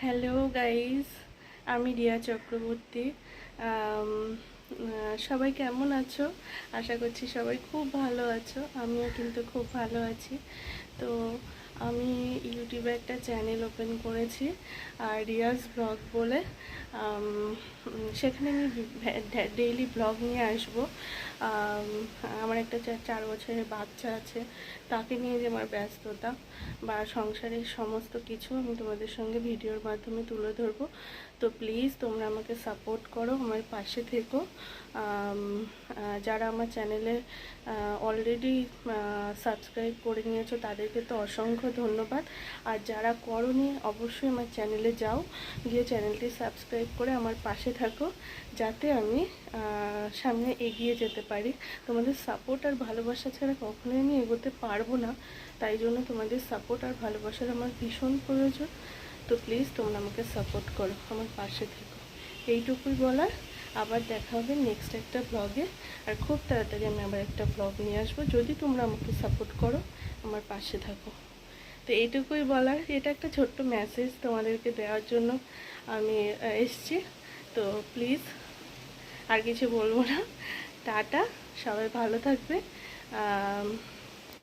Hello guys, আমি রিয়া চক্রবর্তী। আম, সবাই কেমন আছো? আশা করছি সবাই খুব ভালো আছো। আমিও কিন্তু খুব ভালো আছি। তো আমি ইউটিউবে একটা চ্যানেল ওপেন করেছি, আর রিয়াজ ব্লগ বলে। সেখানে আমি ডেইলি ব্লগ নিয়ে আসবো। আম, আমার একটা 4 বছরের বাচ্চা আছে, তাকে নিয়ে যে আমার ব্যস্ততা বা সংসারের সমস্ত কিছু আমি তোমাদের সঙ্গে ভিডিওর মাধ্যমে তুলে ধরবো। তো প্লিজ তোমরা আমাকে সাপোর্ট করো, আমার পাশে থেকো। যারা আমার চ্যানেলে অলরেডি সাবস্ক্রাইব করে নিয়েছো তাদেরকে তো অসংখ্য ধন্যবাদ। আর যারা করোনি অবশ্যই আমার চ্যানেলে যাও, গিয়ে চ্যানেলটি সাবস্ক্রাইব করে আমার পাশে থাকো, যাতে আমি সামনে এগিয়ে যেতে পারি। তোমাদের সাপোর্ট আর ভালোবাসা ছাড়া কখনোই আমি এগোতে পারবো না। তাই জন্য তোমাদের সাপোর্ট আর ভালোবাসার আমার ভীষণ প্রয়োজন। তো প্লিজ তোমরা আমাকে সাপোর্ট করো, আমার পাশে থেকো। এইটুকুই বলার। আবার দেখা হবে নেক্সট একটা ব্লগে। আর খুব তাড়াতাড়ি আমি আবার একটা ব্লগ নিয়ে আসবো, যদি তোমরা আমাকে সাপোর্ট করো, আমার পাশে থাকো। তো এইটুকুই বলার। এটা একটা ছোট্ট মেসেজ তোমাদেরকে দেওয়ার জন্য আমি এসছি। তো প্লিজ আর কিছু বলবো না। টাটা, সবাই ভালো থাকবে।